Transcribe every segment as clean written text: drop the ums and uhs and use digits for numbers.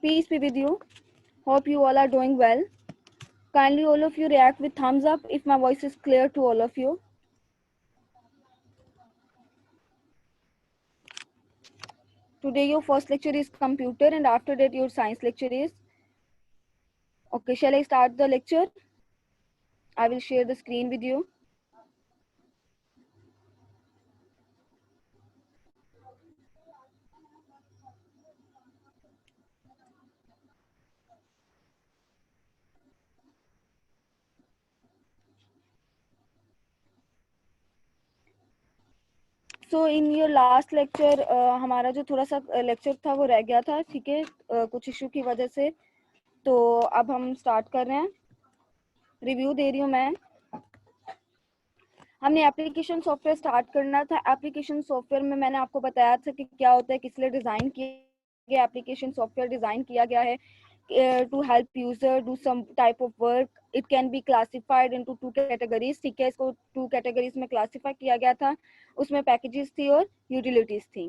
Peace be with you. Hope you all are doing well. Kindly all of you react with thumbs up if my voice is clear to all of you. Today your first lecture is computer and after that your science lecture is. Okay, shall I start the lecture? I will share the screen with you. So in your last lecture हमारा जो थोड़ा सा lecture था वो रह गया था, ठीक है, कुछ इशू की वजह से। तो अब हम स्टार्ट कर रहे हैं। रिव्यू दे रही हूँ मैं। हमने एप्लीकेशन सॉफ्टवेयर स्टार्ट करना था। एप्लीकेशन सॉफ्टवेयर में मैंने आपको बताया था कि क्या होता है, किस लिए डिज़ाइन किया गया एप्लीकेशन सॉफ्टवेयर डिज़ाइन किया गया है to help user do some type of work. It can be classified into 2 categories, ठीक है। इसको 2 कैटेगरीज में क्लासीफाई किया गया था। उसमें पैकेजेस थी और यूटिलिटीज थी।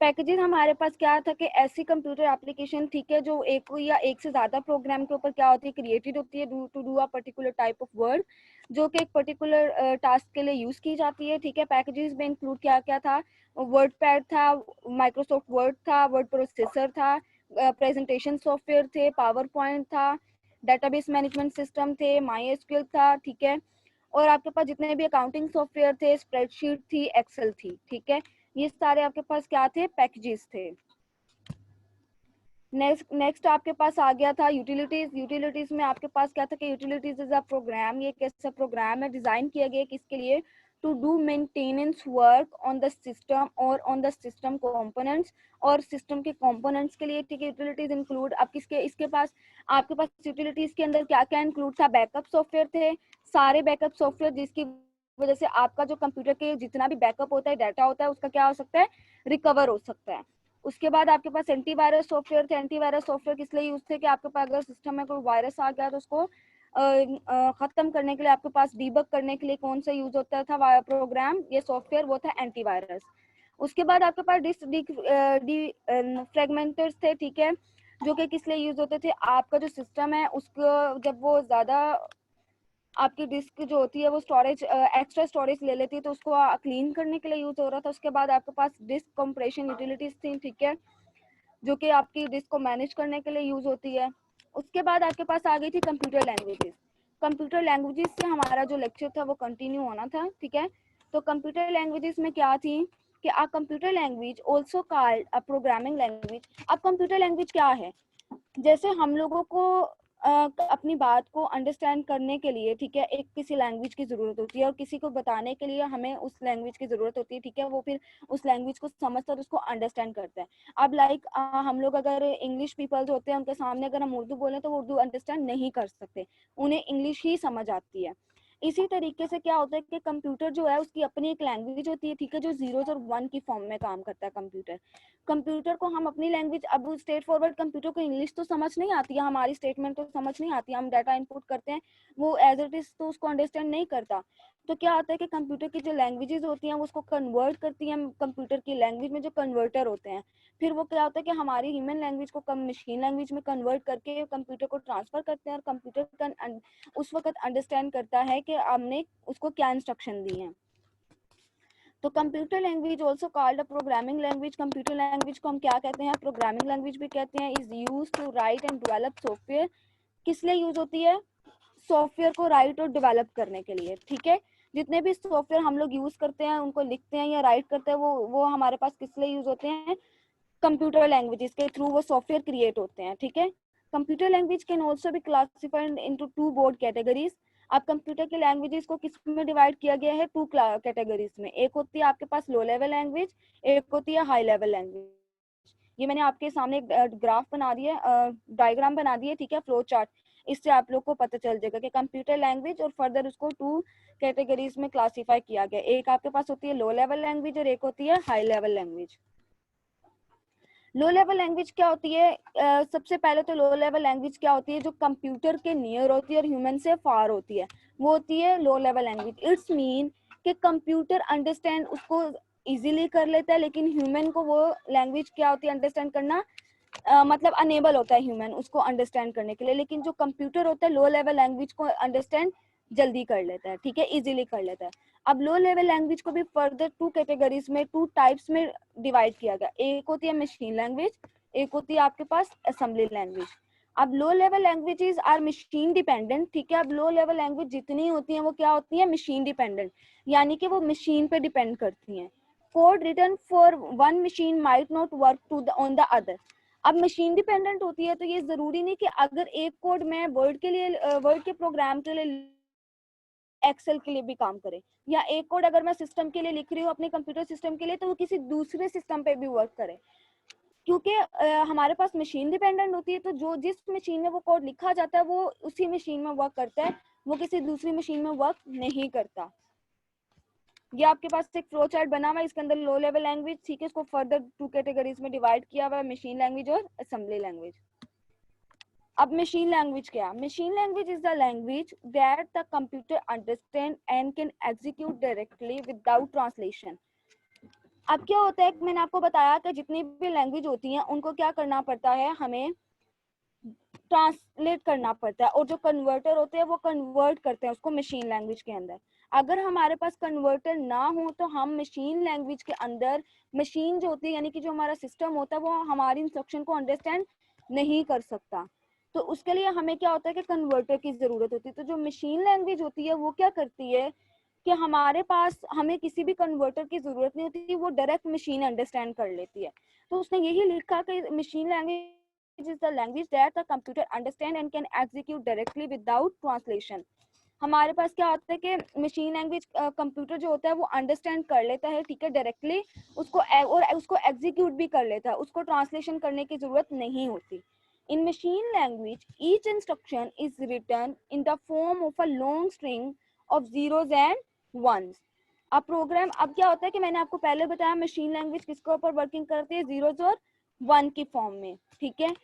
पैकेजेस हमारे पास क्या था कि ऐसी कंप्यूटर एप्लीकेशन, ठीक है, जो एक या एक से ज़्यादा प्रोग्राम के ऊपर क्या होती है, क्रिएटेड होती है to do a particular type of work, जो कि एक पर्टिकुलर टास्क के लिए यूज़ की जाती है, ठीक है। पैकेजेस में इंक्लूड क्या क्या था? वर्ड पैड था, माइक्रोसॉफ्ट वर्ड था, वर्ड प्रोसेसर था, प्रेजेंटेशन सॉफ्टवेयर थे, पावर पॉइंट था, डेटाबेस मैनेजमेंट सिस्टम थे, माई एसक्यूएल था, ठीक है। और आपके पास जितने भी अकाउंटिंग सॉफ्टवेयर थे, स्प्रेडशीट थी, एक्सेल थी, ठीक है। ये सारे आपके पास क्या थे? पैकेजेस थे। नेक्स्ट आपके पास आ गया था यूटिलिटीज। यूटिलिटीज में आपके पास क्या था कि यूटिलिटीज इज अ प्रोग्राम। ये कैसा प्रोग्राम है? डिजाइन किया गया किसके लिए? To do maintenance work on the system और ऑन द सिस्टम कंपोनेंट्स, और सिस्टम के कंपोनेंट्स के लिए, ठीक है। यूटिलिटीज इंक्लूड अब किसके इसके पास आपके पास यूटिलिटीज के अंदर क्या क्या इंक्लूड था? बैकअप सॉफ्टवेयर थे, सारे बैकअप सॉफ्टवेयर जिसकी वजह से आपका जो कंप्यूटर के जितना भी बैकअप होता है, डाटा होता है, उसका क्या हो सकता है? रिकवर हो सकता है। उसके बाद आपके पास एंटीवायरस सॉफ्टवेयर थे। एंटीवायरस सॉफ्टवेयर किस लिए यूज थे? कि आपके पास अगर सिस्टम में कोई वायरस आ गया तो उसको खत्म करने के लिए, आपके पास डीबग करने के लिए कौन सा यूज होता था प्रोग्राम, ये सॉफ्टवेयर, वो था एंटीवायरस। उसके बाद आपके पास फ्रेगमेंटर्स थे, ठीक है, जो कि किस लिए यूज होते थे? आपका जो सिस्टम है उसको जब वो ज्यादा आपकी डिस्क जो होती है वो स्टोरेज एक्स्ट्रा स्टोरेज ले लेती है, तो उसको क्लीन करने के लिए यूज हो रहा था। उसके बाद आपके पास डिस्क कंप्रेशन यूटिलिटीज थी, ठीक है, जो कि आपकी डिस्क को मैनेज करने के लिए यूज होती है। उसके बाद आपके पास आ गई थी कंप्यूटर लैंग्वेजेस। कंप्यूटर लैंग्वेजेस से हमारा जो लेक्चर था वो कंटिन्यू होना था, ठीक है। तो कंप्यूटर लैंग्वेजेस में क्या थी कि आ computer language also called a programming language. अब कंप्यूटर लैंग्वेज क्या है? जैसे हम लोगों को अपनी बात को अंडरस्टैंड करने के लिए, ठीक है, एक किसी लैंग्वेज की ज़रूरत होती है, और किसी को बताने के लिए हमें उस लैंग्वेज की ज़रूरत होती है, ठीक है। वो फिर उस लैंग्वेज को समझता है और उसको अंडरस्टैंड करता है। अब लाइक हम लोग अगर इंग्लिश पीपल्स होते हैं, उनके सामने अगर हम उर्दू बोलें तो वो उर्दू अंडरस्टैंड नहीं कर सकते, उन्हें इंग्लिश ही समझ आती है। इसी तरीके से क्या होता है कि कंप्यूटर जो है उसकी अपनी एक लैंग्वेज होती है, ठीक है, जो जीरोज और वन की फॉर्म में काम करता है। कंप्यूटर को हम अपनी लैंग्वेज, अब स्ट्रेट फॉरवर्ड कंप्यूटर को इंग्लिश तो समझ नहीं आती है, हमारी स्टेटमेंट तो समझ नहीं आती, हम डाटा इनपुट करते हैं, वो एज इट इज तो उसको अंडरस्टैंड नहीं करता। तो क्या होता है कि कंप्यूटर की जो लैंग्वेजेस होती हैं वो उसको कन्वर्ट करती हैं कंप्यूटर की लैंग्वेज में, जो कन्वर्टर होते हैं। फिर वो क्या होता है कि हमारी ह्यूमन लैंग्वेज को कम मशीन लैंग्वेज में कन्वर्ट करके कंप्यूटर को ट्रांसफर करते हैं, और कंप्यूटर उस वक्त अंडरस्टैंड करता है कि हमने उसको क्या इंस्ट्रक्शन दी है। तो computer language also called a programming language. Computer language को हम क्या कहते हैं? प्रोग्रामिंग लैंग्वेज भी कहते हैं। Is use to write and develop software. किस लिए यूज होती है? सॉफ्टवेयर को राइट और डेवलप करने के लिए, ठीक है। जितने भी सॉफ्टवेयर हम लोग यूज करते हैं, उनको लिखते हैं या राइट करते हैं, वो हमारे पास किस लिए यूज होते हैं? कंप्यूटर लैंग्वेजेस के थ्रू वो सॉफ्टवेयर क्रिएट होते हैं, ठीक है। कंप्यूटर लैंग्वेज कैन ऑल्सो भी क्लासिफाइड इनटू 2 बोर्ड कैटेगरीज। अब कंप्यूटर के लैंग्वेजेस को किस में डिवाइड किया गया है? 2 कैटेगरीज में। एक होती है आपके पास लो लेवल लैंग्वेज, एक होती है हाई लेवल लैंग्वेज। ये मैंने आपके सामने एक ग्राफ बना दिया, डायग्राम बना दिए, ठीक है, फ्लो चार्ट। इससे आप लोग को पता चल जाएगा कि कंप्यूटर लैंग्वेज और फर्दर उसको 2 कैटेगरीज में क्लासीफाई किया गया। एक आपके पास होती है लो लेवल लैंग्वेज और एक होती है high level language. Low level language क्या होती है? सबसे पहले तो लो लेवल लैंग्वेज क्या होती है? जो कंप्यूटर के नियर होती है और ह्यूमन से फार होती है, वो होती है लो लेवल लैंग्वेज। इट्स मीन कि कंप्यूटर अंडरस्टैंड उसको इजीली कर लेता है, लेकिन ह्यूमन को वो लैंग्वेज क्या होती है अंडरस्टैंड करना मतलब अनेबल होता है ह्यूमन उसको अंडरस्टैंड करने के लिए, लेकिन जो कंप्यूटर होता है लो लेवल लैंग्वेज को अंडरस्टैंड जल्दी कर लेता है, ठीक है, इजीली कर लेता है। अब लो लेवल लैंग्वेज को भी फर्दर टू कैटेगरीज में, टू टाइप्स में डिवाइड किया गया। एक होती है मशीन लैंग्वेज, एक होती है आपके पास असेंबली लैंग्वेज। अब low level languages are machine dependent, ठीक है। अब लो लेवल लैंग्वेज जितनी होती हैं वो क्या होती है, मशीन डिपेंडेंट, यानी कि वो मशीन पे डिपेंड करती हैं। Code written for one machine might not work to the on the other. अब मशीन डिपेंडेंट होती है तो ये जरूरी नहीं कि अगर एक कोड मैं वर्ड के लिए, वर्ड के प्रोग्राम के लिए, एक्सेल के लिए भी काम करे, या एक कोड अगर मैं सिस्टम के लिए लिख रही हूँ अपने कंप्यूटर सिस्टम के लिए, तो वो किसी दूसरे सिस्टम पे भी वर्क करे। क्योंकि हमारे पास मशीन डिपेंडेंट होती है, तो जो जिस मशीन में वो कोड लिखा जाता है वो उसी मशीन में वर्क करता है, वो किसी दूसरी मशीन में वर्क नहीं करता। ये आपके पास एक फ्लो चार्ट बना हुआ है, इसके अंदर लो लेवल लैंग्वेज, ठीक है, इसको फर्दर टू कैटेगरीज में डिवाइड किया हुआ है, मशीन लैंग्वेज और असेंबली लैंग्वेज। अब मशीन लैंग्वेज क्या? Machine language is the language that the computer understand and can execute directly without translation. अब क्या होता है, मैंने आपको बताया कि जितनी भी लैंग्वेज होती हैं उनको क्या करना पड़ता है, हमें ट्रांसलेट करना पड़ता है, और जो कन्वर्टर होते हैं वो कन्वर्ट करते हैं उसको मशीन लैंग्वेज के अंदर। अगर हमारे पास कन्वर्टर ना हो तो हम मशीन लैंग्वेज के अंदर, मशीन जो होती है यानी कि जो हमारा सिस्टम होता है वो हमारी इंस्ट्रक्शन को अंडरस्टैंड नहीं कर सकता। तो उसके लिए हमें क्या होता है कि कन्वर्टर की जरूरत होती है। तो जो मशीन लैंग्वेज होती है वो क्या करती है कि हमारे पास, हमें किसी भी कन्वर्टर की जरूरत नहीं होती, वो डायरेक्ट मशीन अंडरस्टैंड कर लेती है। तो उसने यही लिखा कि machine language is the language that the computer understand and can execute directly without translation. हमारे पास क्या होता है कि मशीन लैंग्वेज कंप्यूटर जो होता है वो अंडरस्टैंड कर लेता है, ठीक है, डायरेक्टली उसको, और उसको एग्जीक्यूट भी कर लेता है, उसको ट्रांसलेशन करने की जरूरत नहीं होती। In machine language, each instruction is written in the form of a long string of zeros and ones. अब प्रोग्राम, अब क्या होता है कि मैंने आपको पहले बताया मशीन लैंग्वेज किसके ऊपर वर्किंग करती है, जीरोस और वन की फॉर्म में, ठीक है।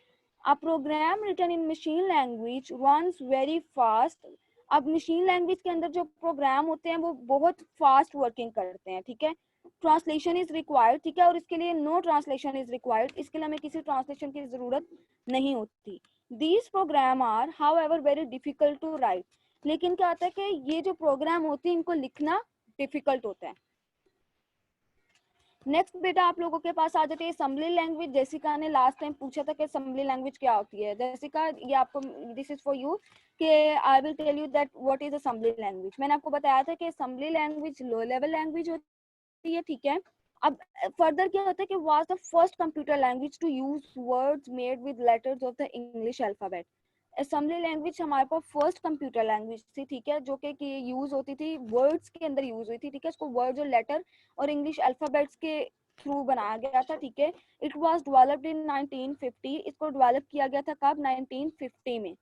अब program written in machine language runs very fast. अब मशीन लैंग्वेज के अंदर जो प्रोग्राम होते हैं वो बहुत फास्ट वर्किंग करते हैं, ठीक है। ट्रांसलेशन इज रिक्वायर्ड, ठीक है, और इसके लिए नो ट्रांसलेशन इज रिक्वायर्ड, इसके लिए हमें किसी ट्रांसलेशन की जरूरत नहीं होती। These program are however very difficult to write. लेकिन क्या होता है कि ये जो प्रोग्राम होते हैं इनको लिखना डिफिकल्ट होता है। नेक्स्ट बेटा आप लोगों के पास आ जाती है असेंबली लैंग्वेज। जैसिका ने लास्ट टाइम पूछा था कि असेंबली लैंग्वेज क्या होती है। जैसिका, ये आपको, दिस इज फॉर यू कि I will tell you that what is assembly language. मैंने आपको बताया था कि assembly language low level language होती है, ठीक है। अब फर्दर क्या होता है कि was the first computer language to use words made with letters of the English alphabet. Assembly language हमारे पास फर्स्ट कंप्यूटर लैंग्वेज थी, ठीक है, जो कि यूज होती थी, वर्ड्स के अंदर यूज हुई थी, ठीक है। इसको वर्ड्स और लेटर और इंग्लिश अल्फाबेट्स के थ्रू बनाया गया था, ठीक है। It was developed in 1950। इसको डेवलप किया गया था कब, 1950 में।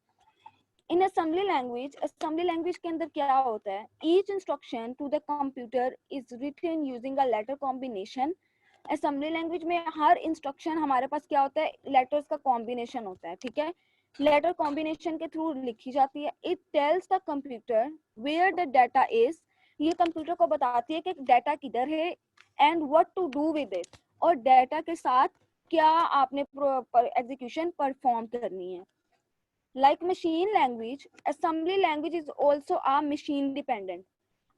इन असेंबली लैंग्वेज के अंदर क्या होता है, each instruction to the computer is written using a letter combination. Assembly language में हर इंस्ट्रक्शन हमारे पास क्या होता है, लेटर्स का कॉम्बिनेशन होता है, ठीक है। लेटर कॉम्बिनेशन के थ्रू लिखी जाती है। It tells the computer where the data is. ये कंप्यूटर को बताती है कि डाटा किधर है, and what to do with it, और डाटा के साथ क्या आपने एग्जीक्यूशन परफॉर्म करनी है। Like machine language, assembly language is also a machine dependent.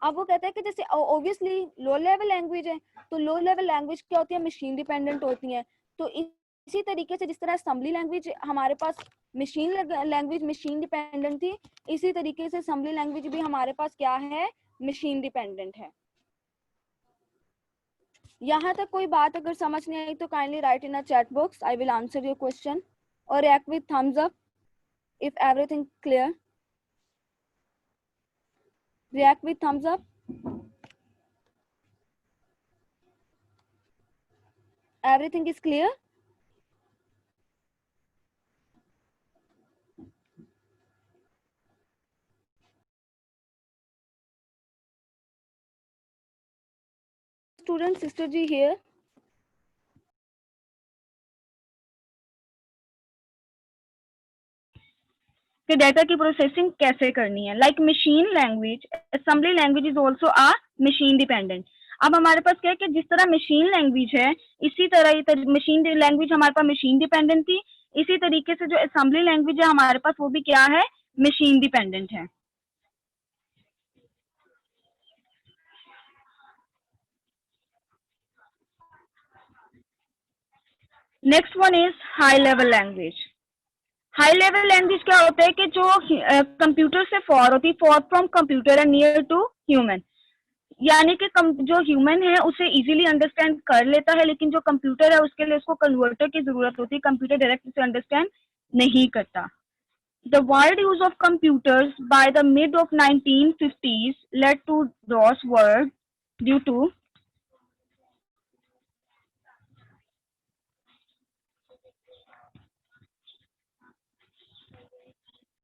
अब वो कहता है कि जैसे ऑब्वियसली लो लेवल लैंग्वेज है, तो लो लेवल लैंग्वेज क्या होती है, मशीन डिपेंडेंट होती है। तो इसी तरीके से जिस तरह असेंबली लैंग्वेज हमारे पास मशीन लैंग्वेज मशीन डिपेंडेंट थी, इसी तरीके से असेंबली लैंग्वेज भी हमारे पास क्या है, मशीन डिपेंडेंट है। यहाँ तक कोई बात अगर समझ नहीं आई तो kindly write in a chat box, I will answer your question, और react with thumbs up if everything clear. React with thumbs up. Everything is clear. Student sister ji here. कि डाटा की प्रोसेसिंग कैसे करनी है। Like machine language, assembly language is also a machine dependent. अब हमारे पास क्या है कि जिस तरह मशीन लैंग्वेज है, इसी तरह मशीन लैंग्वेज हमारे पास मशीन डिपेंडेंट थी, इसी तरीके से जो असेंबली लैंग्वेज है हमारे पास वो भी क्या है, मशीन डिपेंडेंट है। Next one is high level language. High level language क्या होता है कि जो कंप्यूटर से फॉर होती है, far from computer and near to human, यानी कि जो ह्यूमन है उसे इजीली अंडरस्टैंड कर लेता है, लेकिन जो कंप्यूटर है उसके लिए उसको कन्वर्टर की जरूरत होती है, कंप्यूटर डायरेक्ट उसे अंडरस्टैंड नहीं करता। The wide use of computers by the mid of 1950s led to DOS world due to